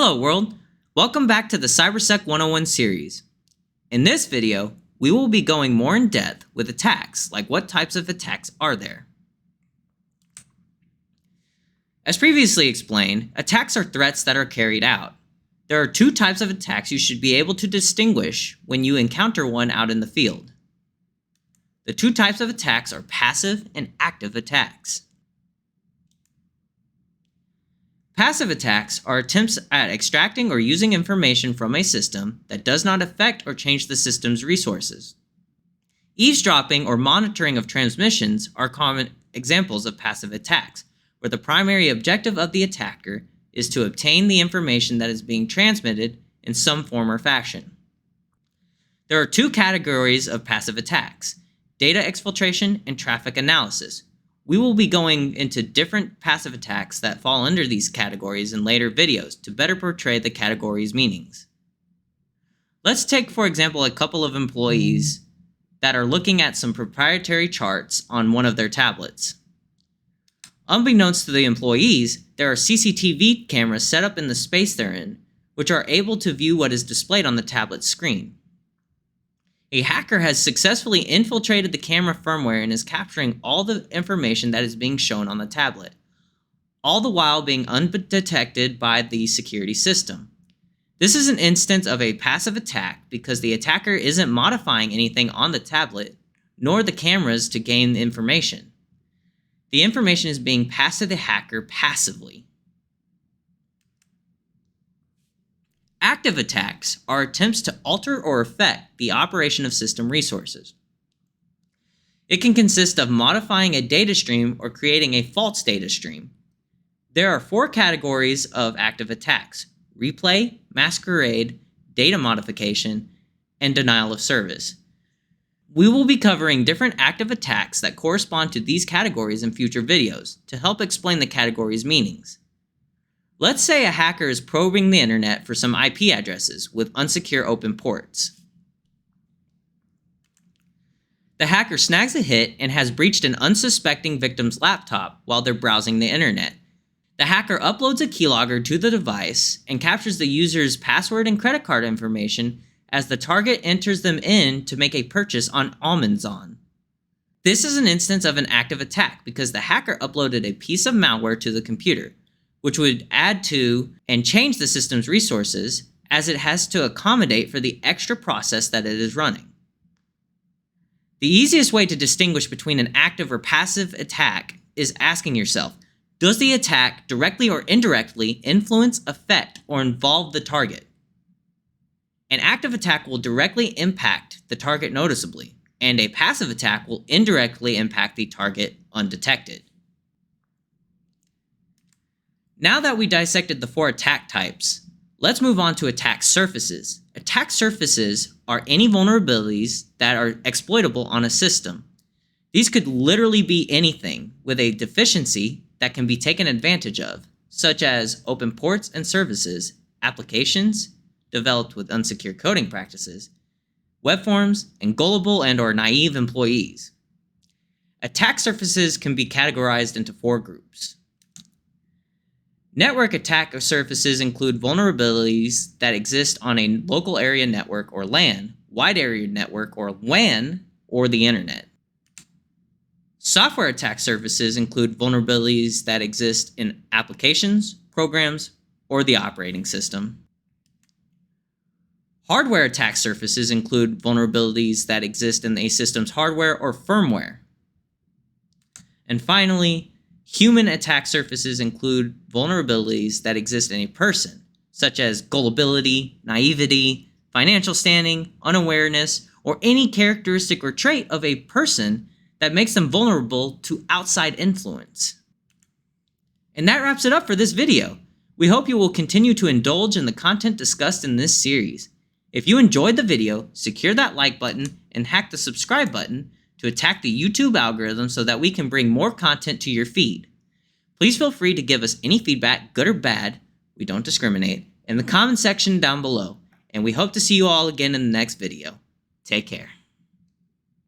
Hello world, welcome back to the CyberSec 101 series. In this video, we will be going more in depth with attacks, like what types of attacks are there. As previously explained, attacks are threats that are carried out. There are two types of attacks you should be able to distinguish when you encounter one out in the field. The two types of attacks are passive and active attacks. Passive attacks are attempts at extracting or using information from a system that does not affect or change the system's resources. Eavesdropping or monitoring of transmissions are common examples of passive attacks, where the primary objective of the attacker is to obtain the information that is being transmitted in some form or fashion. There are two categories of passive attacks: data exfiltration and traffic analysis. We will be going into different passive attacks that fall under these categories in later videos to better portray the categories' meanings. Let's take, for example, a couple of employees that are looking at some proprietary charts on one of their tablets. Unbeknownst to the employees, there are CCTV cameras set up in the space they're in, which are able to view what is displayed on the tablet screen. A hacker has successfully infiltrated the camera firmware and is capturing all the information that is being shown on the tablet, all the while being undetected by the security system. This is an instance of a passive attack because the attacker isn't modifying anything on the tablet, nor the cameras to gain the information. The information is being passed to the hacker passively. Active attacks are attempts to alter or affect the operation of system resources. It can consist of modifying a data stream or creating a false data stream. There are four categories of active attacks: replay, masquerade, data modification, and denial of service. We will be covering different active attacks that correspond to these categories in future videos to help explain the categories' meanings. Let's say a hacker is probing the internet for some IP addresses with unsecure open ports. The hacker snags a hit and has breached an unsuspecting victim's laptop while they're browsing the internet. The hacker uploads a keylogger to the device and captures the user's password and credit card information as the target enters them in to make a purchase on Amazon. This is an instance of an active attack because the hacker uploaded a piece of malware to the computer, which would add to and change the system's resources as it has to accommodate for the extra process that it is running. The easiest way to distinguish between an active or passive attack is asking yourself, does the attack directly or indirectly influence, affect, or involve the target? An active attack will directly impact the target noticeably, and a passive attack will indirectly impact the target undetected. Now that we dissected the four attack types, let's move on to attack surfaces. Attack surfaces are any vulnerabilities that are exploitable on a system. These could literally be anything with a deficiency that can be taken advantage of, such as open ports and services, applications developed with unsecure coding practices, web forms, and gullible and/or naive employees. Attack surfaces can be categorized into four groups. Network attack surfaces include vulnerabilities that exist on a local area network or LAN, wide area network or WAN, or the internet. Software attack surfaces include vulnerabilities that exist in applications, programs, or the operating system. Hardware attack surfaces include vulnerabilities that exist in a system's hardware or firmware. And finally, human attack surfaces include vulnerabilities that exist in a person, such as gullibility, naivety, financial standing, unawareness, or any characteristic or trait of a person that makes them vulnerable to outside influence. And that wraps it up for this video. We hope you will continue to indulge in the content discussed in this series. If you enjoyed the video, secure that like button and hack the subscribe button to attack the YouTube algorithm so that we can bring more content to your feed. Please feel free to give us any feedback, good or bad, we don't discriminate, in the comment section down below, and we hope to see you all again in the next video. Take care.